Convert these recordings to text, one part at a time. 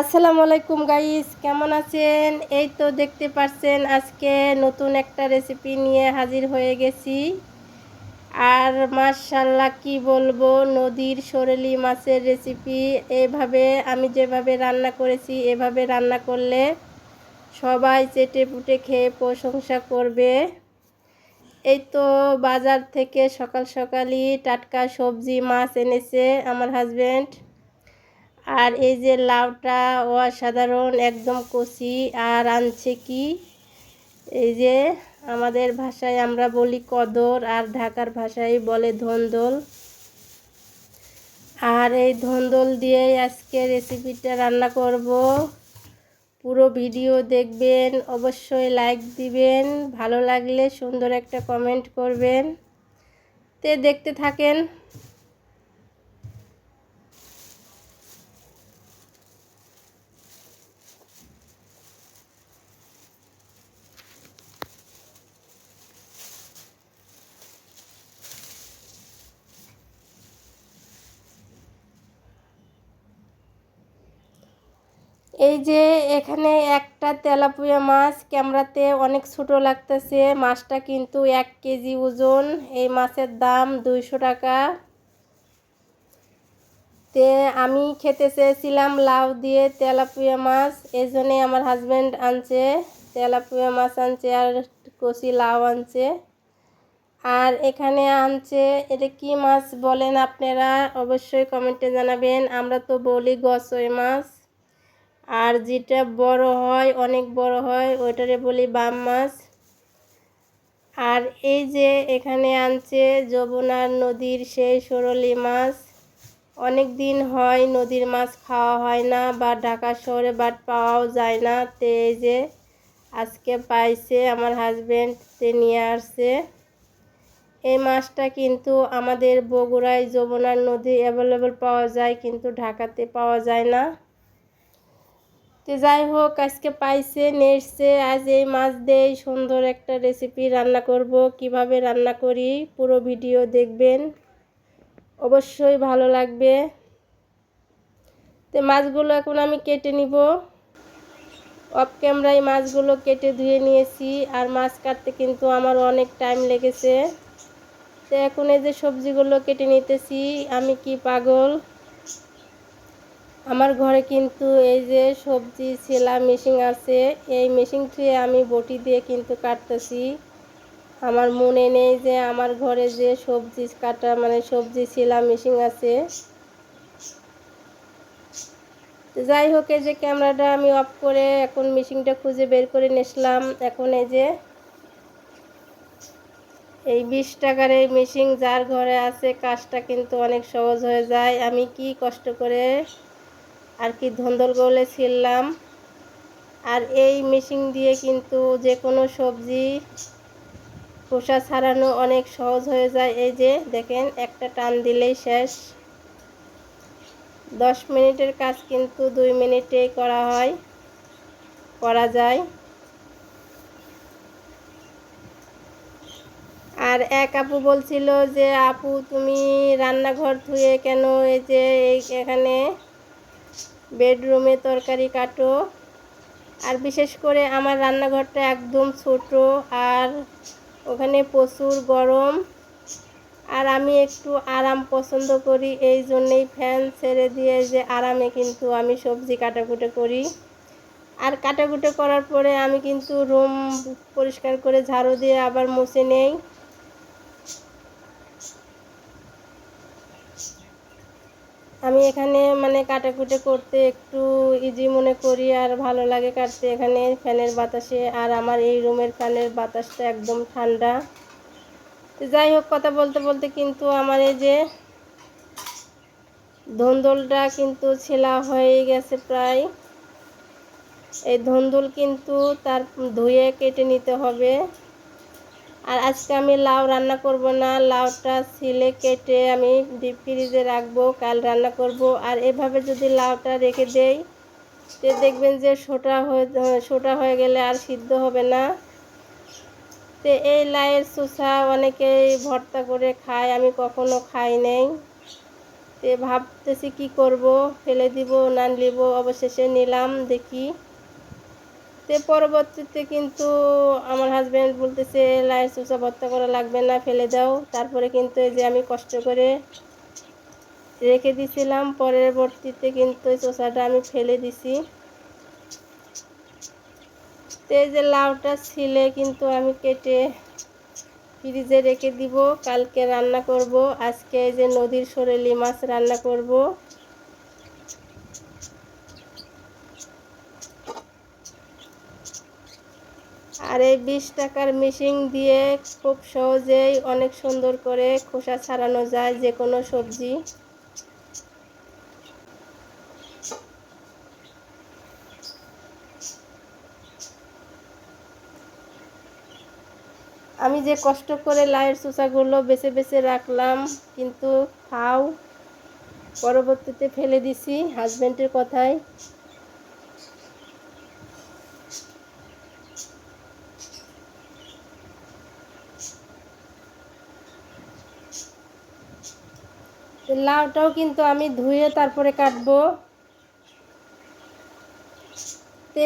আসসালামু আলাইকুম গাইস, কেমন আছেন? এই তো দেখতে পাচ্ছেন আজকে নতুন একটা রেসিপি নিয়ে হাজির হয়ে গেছি। আর মাশাআল্লাহ কি বলবো, নদীর সরেলি মাছের রেসিপি। এভাবে আমি যেভাবে রান্না করেছি এভাবে রান্না করলে সবাই চেটে পুটে খেয়ে প্রশংসা করবে। এই তো বাজার থেকে সকাল সকালই টাটকা সবজি মাছ এনেছে আমার হাজবেন্ড। আর এই যে লাউটা অসাধারণ একদম কচি। আর আনছে কি, এই যে আমাদের ভাষায় আমরা বলি কদর, আর ঢাকার ভাষায় বলে ধন্দল। আর এই ধন্দল দিয়েই আজকে রেসিপিটা রান্না করব। পুরো ভিডিও দেখবেন, অবশ্যই লাইক দিবেন, ভালো লাগলে সুন্দর একটা কমেন্ট করবেন। তে দেখতে থাকেন। এই যে এখানে একটা তেলাপিয়া মাছ, ক্যামেরাতে অনেক ছোট লাগতেছে, মাছটা কিন্তু 1 কেজি ওজন। এই মাছের দাম 200 টাকা। তে আমি খেতে চেয়েছিলাম লাউ দিয়ে তেলাপিয়া মাছ, এই জন্যে আমার হাজব্যান্ড আনছে তেলাপিয়া মাছ আনছে, আর কচি লাউ আনছে। আর এখানে আনছে, এটা কি মাছ বলেন আপনারা অবশ্যই কমেন্টে জানাবেন। আমরা তো বলি গসই মাছ, আর যেটা বড় হয় অনেক বড় হয় ওইটারে বলি বাম মাছ। আর এই যে এখানে আনছে যমুনার নদীর সেই সরলি মাছ। অনেক দিন হয় নদীর মাছ খাওয়া হয় না, বা ঢাকা শহরে বাট পাওয়াও যায় না। তে এই যে আজকে পাইছে আমার হাজবেন্ড, তে নিয়ে আসছে। এই মাছটা কিন্তু আমাদের বগুড়ায় যমুনার নদী অ্যাভেলেবল পাওয়া যায়, কিন্তু ঢাকাতে পাওয়া যায় না। তো যাই হোক, আজকে পাইছে নেড়ছে, আজ এই মাছ দিয়েই সুন্দর একটা রেসিপি রান্না করব। কিভাবে রান্না করি পুরো ভিডিও দেখবেন, অবশ্যই ভালো লাগবে। তো মাছগুলো এখন আমি কেটে নিব। অফ ক্যামেরায় মাছগুলো কেটে ধুয়ে নিয়েছি, আর মাছ কাটতে কিন্তু আমার অনেক টাইম লেগেছে। তো এখন এই যে সবজিগুলো কেটে নিতেছি। আমি কি পাগল, আমার ঘরে কিন্তু এই যে সবজি ছেলা মেশিন আছে, এই মেশিন থেকে আমি বটি দিয়ে কিন্তু কাটতেছি। আমার মনে নেই যে আমার ঘরে যে সবজি কাটা মানে সবজি ছেলা মেশিন আছে। তো যাই হোক, এই যে ক্যামেরাটা আমি অফ করে এখন মেশিনটা খুঁজে বের করে নিলাম। এখন এই যে এই 20 টাকার এই মেশিন যার ঘরে আছে কাজটা কিন্তু অনেক সহজ হয়ে যায়। আমি কি কষ্ট করে আর কি ধন্দল গলে ছিললাম। আর এই মেশিন দিয়ে কিন্তু যে কোনো সবজি খোসা ছাড়ানো অনেক সহজ হয়ে যায়। এই যে দেখেন, একটা টান দিলেই শেষ। 10 মিনিটের কাজ কিন্তু 2 মিনিটেই করা যায়। আর এক আপু বলছিল যে আপু তুমি রান্নাঘর ধুয়ে কেন এই যে এখানে বেডরুমে তরকারি কাটো। আর বিশেষ করে আমার রান্নাঘরটা একদম ছোট, আর ওখানে প্রচুর গরম, আর আমি একটু আরাম পছন্দ করি, এই জন্যেই ফ্যান ছেড়ে দিয়ে যে আরামে কিন্তু আমি সবজি কাটাকুটো করি। আর কাটাকুটো করার পরে আমি কিন্তু রুম পরিষ্কার করে ঝাড়ু দিয়ে আবার মুছে নেই। আমি এখানে মানে কাটাকুটি করতে একটু ইজি মনে করি, আর ভালো লাগে কাটতে এখানে ফ্যানের বাতাসে। আর আমার এই রুমের ফ্যানের বাতাসটা একদম ঠান্ডা। তো যাই হোক, কথা বলতে বলতে কিন্তু আমার এই যে ধন্দলটা কিন্তু ছেলা হয়ে গেছে প্রায়। এই ধন্দল কিন্তু তার ধুয়ে কেটে নিতে হবে। আর আজকে আমি লাউ রান্না করব না, লাউটা ছিলে কেটে আমি ডিপ ফ্রিজে রাখবো, কাল রান্না করব। আর এভাবে যদি লাউটা রেখে দেই তো দেখবেন যে শোটা হয়ে গেলে আর সিদ্ধ হবে না। তো এই লাউয়ের চোষা অনেকেই ভর্তা করে খায়, আমি কখনো খাই নাই। তে ভাবতেছি কি করব, ফেলে দিব না নিব, অবশেষে নিলাম দেখি। তে পরবর্তীতে কিন্তু আমার হাজব্যান্ড বলতেছে লাইয়ের চোষা ভর্তা করা লাগবে না, ফেলে দাও। তারপরে কিন্তু এই যে আমি কষ্ট করে রেখে দিছিলাম, পরবর্তীতে কিন্তু এই চোষাটা আমি ফেলে দিছি। তো এই যে লাউটা ছিলে কিন্তু আমি কেটে ফ্রিজে রেখে দিব, কালকে রান্না করব। আজকে এই যে নদীর সরেলি মাছ রান্না করব। আর এই 20 টাকার মেশিন দিয়ে খুব সহজেই অনেক সুন্দর করে খোসা ছাড়ানো যায় যে কোনো সবজি। আমি যে কষ্ট করে লাউয়ের চোষাগুলো বেছে বেছে রাখলাম, কিন্তু খাও পরবর্তীতে ফেলে দিছি হাজব্যান্ডের কথায়। লাউটাও কিন্তু আমি ধুয়ে তারপরে কাটবো।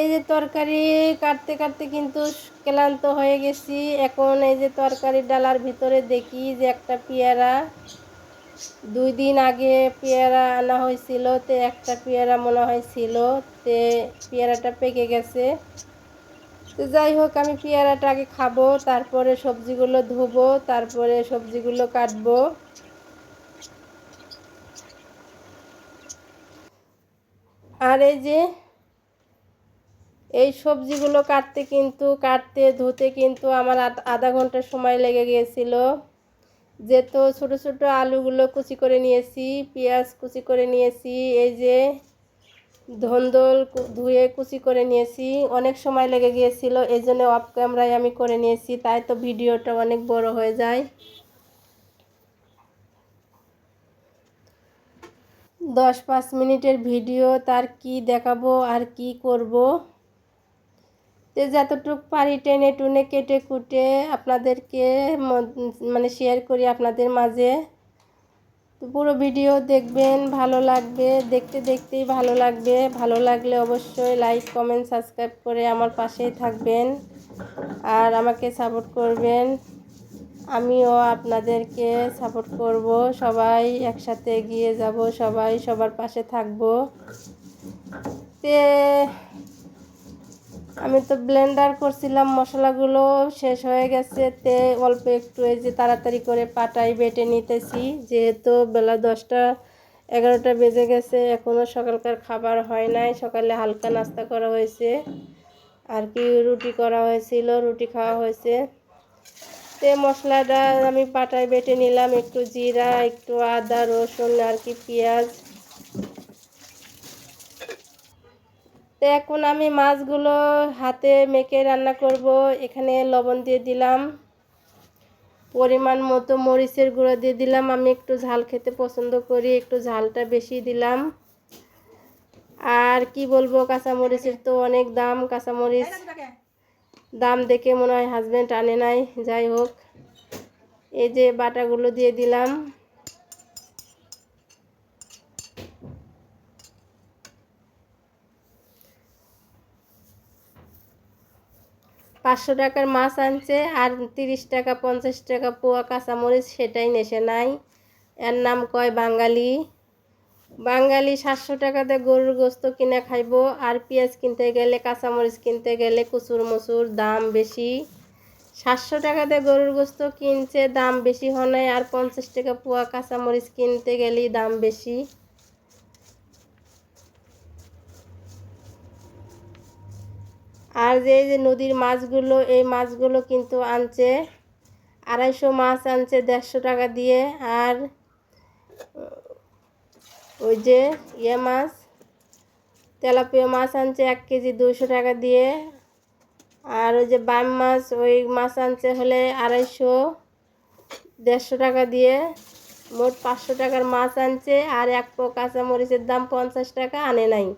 এই যে তরকারি কাটতে কাটতে কিন্তু ক্লান্ত হয়ে গেছি। এখন এই যে তরকারির ডালার ভিতরে দেখি যে একটা পেয়ারা, 2 দিন আগে পেয়ারা আনা হয়েছিল, তে একটা পেয়ারা মনে হয় ছিল, তে পেয়ারাটা পেকে গেছে। তো যাই হোক, আমি পেয়ারাটা আগে খাবো, তারপরে সবজিগুলো ধুবো, তারপরে সবজিগুলো কাটবো। আর এই যে এই সবজিগুলো কাটতে ধুতে কিন্তু আমার আধা ঘন্টা সময় লেগে গিয়েছিল। যেহেতু ছোটো ছোটো আলুগুলো কুচি করে নিয়েছি, পেঁয়াজ কুচি করে নিয়েছি, এই যে ধন্দল ধুয়ে কুচি করে নিয়েছি, অনেক সময় লেগে গিয়েছিল, এই জন্য অফ ক্যামেরায় আমি করে নিয়েছি, তাই তো ভিডিওটা অনেক বড় হয়ে যায়। 10-5 মিনিটের ভিডিও, তার কি দেখাবো আর কি করব। তো যতটুক পারি টেনে টুনে কেটে কুটে আপনাদেরকে মানে শেয়ার করি আপনাদের মাঝে। তো পুরো ভিডিও দেখবেন, ভালো লাগবে, দেখতে দেখতেই ভালো লাগবে। ভালো লাগলে অবশ্যই লাইক কমেন্ট সাবস্ক্রাইব করে আমার পাশেই থাকবেন আর আমাকে সাপোর্ট করবেন। আমিও আপনাদেরকে সাপোর্ট করব, সবাই একসাথে এগিয়ে যাব, সবাই সবার পাশে থাকব। তে আমি তো ব্লেন্ডার করছিলাম, মশলাগুলো শেষ হয়ে গেছে, তে অল্প একটু এই যে তাড়াতাড়ি করে পাটায় বেটে নিতেছি, যেহেতু বেলা 10টা-11টা বেজে গেছে, এখনও সকালকার খাবার হয় নাই। সকালে হালকা নাস্তা করা হয়েছে, আর কি রুটি করা হয়েছিল, রুটি খাওয়া হয়েছে। তে মশলাটা আমি পাটায় বেটে নিলাম, একটু জিরা, একটু আদা রসুন আর কি পেঁয়াজ। তো এখন আমি মাছগুলো হাতে মেখে রান্না করব। এখানে লবণ দিয়ে দিলাম, পরিমাণ মতো মরিচের গুঁড়ো দিয়ে দিলাম। আমি একটু ঝাল খেতে পছন্দ করি, একটু ঝালটা বেশি দিলাম। আর কি বলবো, কাঁচামরিচের তো অনেক দাম, কাঁচামরিচ দাম দেখে মনে হয় হাজব্যান্ড আনে নাই। যাই হোক, এই যে বাটাগুলো দিয়ে দিলাম। 500 টাকার মাছ আনছে, আর 30 টাকা 50 টাকা পোয়া কাঁচামরিচ, সেটাই নেশে নাই। এর নাম কয় বাঙালি। বাঙালি 700 টাকাতে গরুর গোস্ত কিনে খাইব, আর পেঁয়াজ কিনতে গেলে, কাঁচামরিচ কিনতে গেলে কুচুর মুচুর দাম বেশি। 700 টাকাতে গরুর গোস্ত কিনছে, দাম বেশি হয়, আর 50 টাকা পোয়া কাঁচামরিচ কিনতে গেলেই দাম বেশি। আর যে নদীর মাছগুলো, এই মাছগুলো কিন্তু আনছে 250 মাছ আনছে 150 টাকা দিয়ে। আর ওই যে মাছ, তেলাপিয়া মাছ আনছে 1 কেজি 200 টাকা দিয়ে। আর ওই যে বাম মাছ, ওই মাছ আনছে হলে 250, 150 টাকা দিয়ে। মোট 500 টাকার মাছ আনছে, আর এক পো কাঁচামরিচের দাম 50 টাকা, আনে নাই।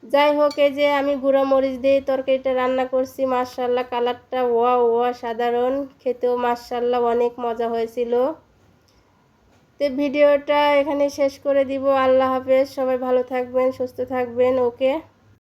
যাই হোক, এই যে আমি গুঁড়ো মরিচ দিয়ে তরকারিটা রান্না করছি, মাশাআল্লাহ কালারটা ওয়া সাধারণ, খেতেও মাশাআল্লাহ অনেক মজা হয়েছিল। তো ভিডিওটা এখানে শেষ করে দিব। আল্লাহ হাফেজ, সবাই ভালো থাকবেন, সুস্থ থাকবেন। ওকে।